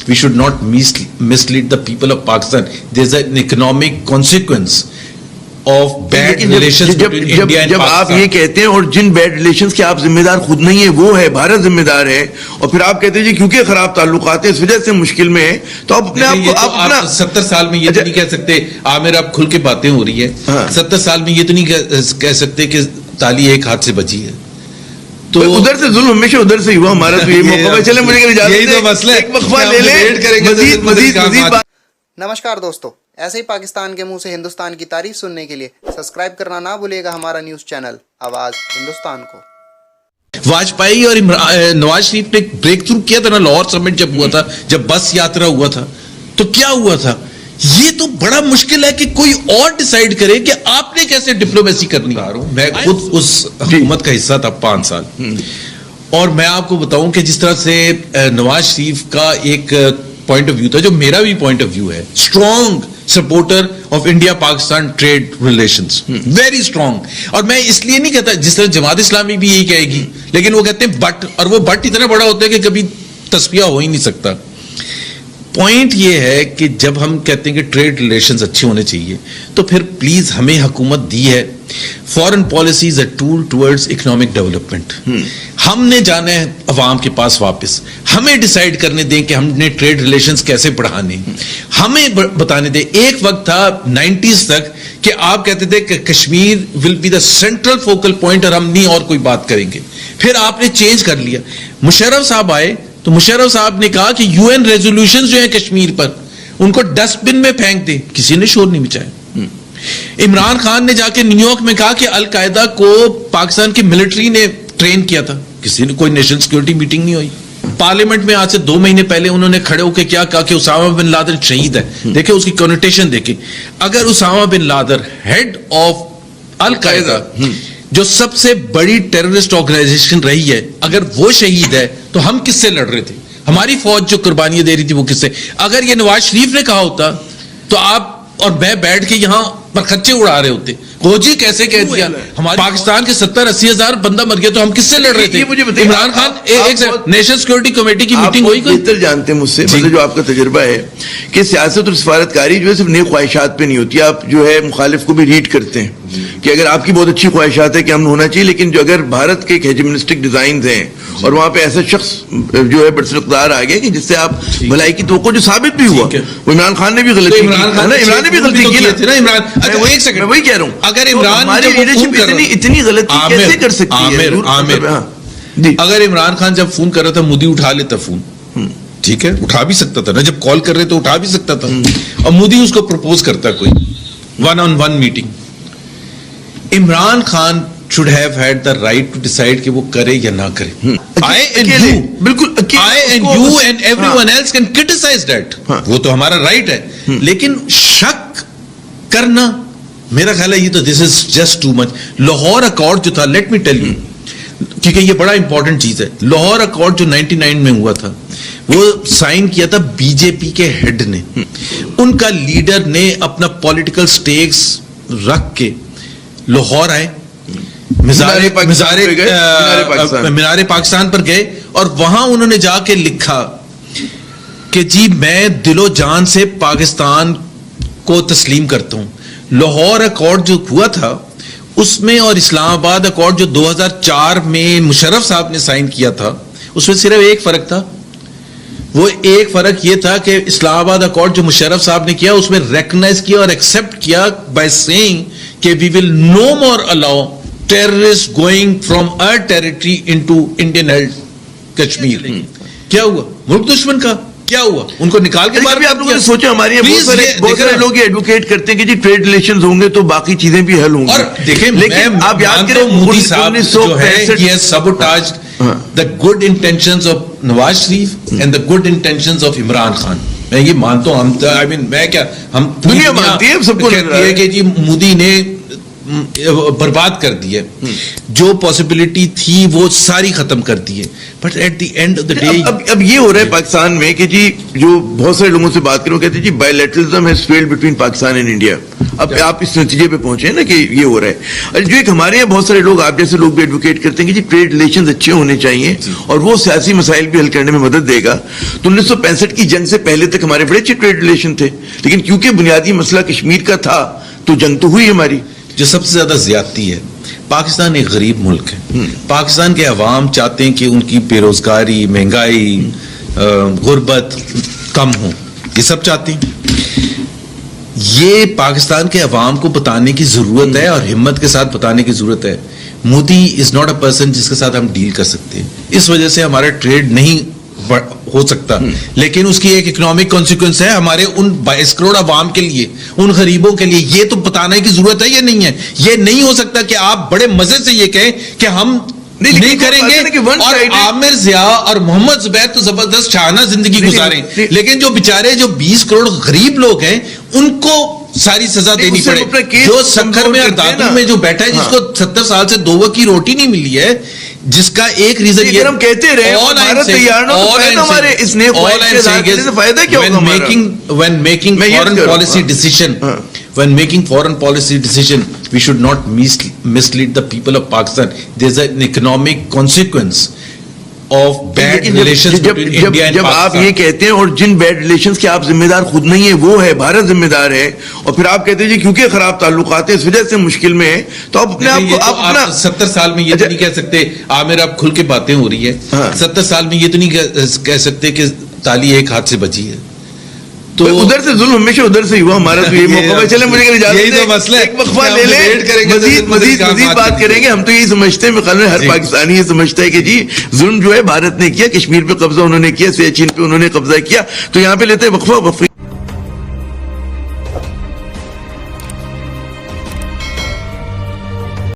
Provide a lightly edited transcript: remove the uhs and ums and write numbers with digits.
we should not mislead the people of Pakistan. There's an economic consequence of bad relations between India and جب آپ Pakistan. یہ کہتے ہیں اور جن بیڈ ریلیشنز کے آپ ذمہ دار خود نہیں ہیں وہ ہے بھارت ذمہ دار ہے, اور پھر آپ کہتے ہیں جی کیونکہ خراب تعلقات ہیں اس وجہ سے مشکل میں ہے, تو آپ اپنے آپ کو اپنا 70 سال میں یہ تو نہیں کہہ سکتے عامر اب کھل کے باتیں ہو رہی ہے, 70 سال میں یہ تو نہیں کہہ سکتے کہ تالی ایک ہاتھ سے بچی ہے. تو ادھر سے ظلم ہمیشہ ادھر سے ہوا ہمارا, تو یہ موقع ہے. چلیں مجھے یہی تو مسئلہ ہے, ایک وقفہ لے لیں, مزید نمسکار دوستو, ایسے ہی پاکستان کے منہ سے ہندوستان کی تعریف سننے کے لیے سبسکرائب کرنا نہ بھولے گا ہمارا نیوز چینل آواز ہندوستان کو. واجپئی اور نواز شریف نے بریک تھرو کیا تھا نا لاہور سمٹ جب ہوا تھا, جب بس یاترا ہوا تھا, تو کیا ہوا تھا؟ یہ تو بڑا مشکل ہے کہ کوئی اور ڈیسائیڈ کرے کہ آپ نے کیسے ڈپلومیسی کرنی. میں خود اس حکومت کا حصہ تھا 5 سال, اور میں آپ کو بتاؤں کہ جس طرح سے نواز شریف کا ایک پوائنٹ آف ویو تھا, جو میرا بھی پوائنٹ آف ویو ہے, strong supporter of India Pakistan trade relations, very strong. اور میں اس لیے نہیں کہتا, جس طرح جماعت اسلامی بھی یہی کہے گی, لیکن وہ کہتے ہیں بٹ, اور وہ بٹ اتنا بڑا ہوتا ہے کہ کبھی تصفیہ ہو ہی نہیں سکتا. پوائنٹ یہ ہے کہ جب ہم کہتے ہیں کہ ٹریڈ ریلیشنز اچھے ہونے چاہیے, تو پھر پلیز ہمیں حکومت دی ہے foreign policy as a tool towards economic development. ہم نے جانا ہے عوام کے پاس واپس, ہمیں ڈیسائیڈ کرنے دیں کہ ہم نے ٹریڈ ریلیشنز کیسے بڑھانے, ہمیں بتانے دیں. ایک وقت تھا 90s تک کہ آپ کہتے تھے کہ Kashmir will be the central focal point اور ہم نہیں اور کوئی بات کریں گے. پھر آپ نے چینج کر لیا. مشرف صاحب آئے تو مشرف صاحب نے کہا کہ یو این ریزولوشن جو ہیں کشمیر پر ان کو ڈسٹ بن میں پھینک دیں, کسی نے شور نہیں مچایا. عمران خان نے جا کے نیو یارک میں کہا کہ القاعدہ کو پاکستان کی ملٹری نے ٹرین کیا تھا, کسی نے کوئی نیشنل سیکورٹی میٹنگ نہیں ہوئی. پارلیمنٹ میں آج سے 2 مہینے پہلے انہوں نے کھڑے ہو کے کیا کہا کہ اسامہ بن لادن شہید ہے. دیکھیں اس کی کنوٹیشن دیکھیں, اگر Osama bin Laden head of al Qaeda جو سب سے بڑی ٹیررسٹ آرگنائزیشن رہی ہے, اگر وہ شہید ہے تو ہم کس سے لڑ رہے تھے؟ ہماری فوج جو قربانیاں دے رہی تھی وہ کس سے؟ اگر یہ نواز شریف نے کہا ہوتا تو آپ اور میں بیٹھ کے یہاں پر خچے اڑا رہے ہوتے. وہ جی کیسے کہہ دیا ہمارے پاکستان کے 70-80 ہزار بندہ مر گیا تو ہم کس سے لڑ رہے تھے؟ عمران خان ایک نیشنل سیکورٹی کمیٹی کی میٹنگ ہوئی, کوئی بہتر جانتے ہیں مجھ سے, مطلب جو آپ کا تجربہ ہے کہ سیاست اور سفارتکاری جو ہے صرف نیک خواہشات پہ نہیں ہوتی, آپ جو ہے مخالف کو بھی ریڈ کرتے ہیں کہ اگر آپ کی بہت اچھی خواہشات ہے کہ امن ہونا چاہیے, لیکن جو اگر بھارت کے ایک ہیجمنسٹک ڈیزائنز ہیں اور وہاں پہ ایسا شخص جو ہے برسر اقتدار آ گیا کہ جس سے آپ بھلائی کی توقع جو ثابت بھی ہوا, وہ عمران خان نے بھی غلطی کی, عمران نے بھی غلطی کی نا. میں وہی کہہ رہا ہوں, اگر عمران اتنی غلطی کیسے کر سکتی ہے؟ اگر عمران خان جب فون کر رہا تھا مودی اٹھا لیتا فون, ٹھیک ہے اٹھا بھی سکتا تھا نا, جب کال کر رہے تو اٹھا بھی سکتا تھا, اور مودی اس کو پروپوز کرتا کوئی 1-on-1 meeting. Imran Khan should have had the right to decide کہ وہ کرے یا نہ کرے. I and you and everyone else can criticize that, وہ تو ہمارا رائٹ ہے, لیکن شک کرنا میرا خیال ہے یہ تو this is just too much. Lahore accord جو تھا, let me tell you, کیونکہ یہ بڑا امپورٹنٹ چیز ہے, لاہور اکارڈ جو 99 میں ہوا تھا وہ سائن کیا تھا بی جے پی کے ہیڈ نے. ان کا لیڈر نے اپنا پولیٹیکل سٹیکس رکھ کے لاہور آئے, مینار پاکستان پر گئے, اور وہاں انہوں نے جا کے لکھا کہ جی میں دل و جان سے پاکستان کو تسلیم کرتا ہوں. لاہور اکارڈ جو ہوا تھا اس میں اور اسلام آباد اکارڈ جو 2004 میں مشرف صاحب نے سائن کیا تھا, اس میں صرف ایک فرق تھا. وہ ایک فرق یہ تھا کہ اسلام آباد اکارڈ جو مشرف صاحب نے کیا اس میں ریکگنائز کیا اور ایکسپٹ کیا بائی سیئنگ کہ we will no more allow terrorist going from our territory into Indian held Kashmir. کیا ہوا ملک دشمن کا؟ کیا ہوا ان کو نکال کے بعد بھی آپ لوگوں نے سوچا ہمارے بہت سارے لوگ یہ ایڈوکیٹ کرتے ہیں کہ جی ٹریڈ ریلیشنز ہوں گے تو باقی چیزیں بھی حل ہوں گی. اور دیکھیں لیکن آپ یاد کریں مودی صاحب جو ہے he has sabotaged the good intentions of Nawaz Sharif and the good intentions of Imran Khan. میں یہ مانتا ہوں, میں کیا ہم دنیا مانتی ہے, سب کو کہتی ہے کہ جی مودی نے برباد کر دی ہے, جو پاسبلٹی تھی وہ ساری ختم کر دی ہے. But at the end of the day اب یہ ہو رہا ہے پاکستان میں کہ جی جو بہت سارے لوگوں سے بات کروں کہتے ہیں جی bilateralism has failed between Pakistan and India. اب آپ اس نتیجے پہ پہنچے نا کہ یہ ہو رہا ہے. جو ایک ہمارے یہاں بہت سارے لوگ آپ جیسے لوگ بھی ایڈوکیٹ کرتے ہیں کہ جی ٹریڈ ریلیشنز اچھے ہونے چاہیے اور وہ سیاسی مسائل بھی حل کرنے میں مدد دے گا. تو 1965 کی جنگ سے پہلے تک ہمارے بڑے اچھے ٹریڈ ریلیشن تھے, لیکن کیونکہ بنیادی مسئلہ کشمیر کا تھا تو جنگ تو ہوئی ہماری. جو سب سے زیادہ زیادتی ہے, پاکستان ایک غریب ملک ہے. پاکستان کے عوام چاہتے ہیں کہ ان کی بے روزگاری, مہنگائی, غربت کم ہو, یہ سب چاہتے ہیں. یہ پاکستان کے عوام کو بتانے کی ضرورت ہے اور ہمت کے ساتھ بتانے کی ضرورت ہے. Modi is not a person جس کے ساتھ ہم ڈیل کر سکتے ہیں. اس وجہ سے ہمارا ٹریڈ نہیں ہو سکتا, لیکن اس کی ایک اکنامک کانسیکوینس ہے ہمارے ان 22 کروڑ عوام کے لیے, ان غریبوں کے لیے. یہ تو بتانے کی ضرورت ہے, یہ نہیں ہے. یہ نہیں ہو سکتا کہ آپ بڑے مزے سے یہ کہیں کہ ہم نہیں کریں گے, اور عامر ضیاء اور محمد زبید تو زبردست شاہانہ زندگی گزاریں, لیکن جو بیچارے جو 20 کروڑ غریب لوگ ہیں ان کو ساری سزا دینی پڑے. جو سکھر میں اور دادو میں جو بیٹھا ہے جس کو 70 سال سے 2 وقت کی روٹی نہیں ملی ہے, جس کا ایک ریزن یہ ہم کہتے رہے when making foreign policy decision we should not mislead the people of Pakistan. There's an economic consequence of bad relations between India and Pakistan. جب آپ یہ کہتے ہیں اور جن بیڈ ریلیشنز کے آپ ذمہ دار خود نہیں ہیں, وہ ہے بھارت ذمہ دار ہے, اور پھر آپ کہتے ہیں جی کیونکہ خراب تعلقات ہیں اس وجہ سے مشکل میں ہے, تو آپ اپنے آپ کو اپنا 70 سال میں یہ تو نہیں کہہ سکتے عامر اب کھل کے باتیں ہو رہی ہے. 70 سال میں یہ تو نہیں کہہ سکتے کہ تالی ایک ہاتھ سے بچی ہے. تو ادھر سے ظلم ہمیشہ ادھر سے ہوا, ہمارا تو یہ موقع ہے. چلیں مجھے یہی تو مسئلہ ہے, ایک وقفہ لے لیں, مزید بات کریں گے. ہم تو یہی سمجھتے ہیں, میں خیال میں ہر پاکستانی یہ سمجھتا ہے کہ جی ظلم جو ہے بھارت نے کیا, کشمیر پہ قبضہ انہوں نے کیا, سیاچین پہ انہوں نے قبضہ کیا. تو یہاں پہ لیتے ہیں وقفہ.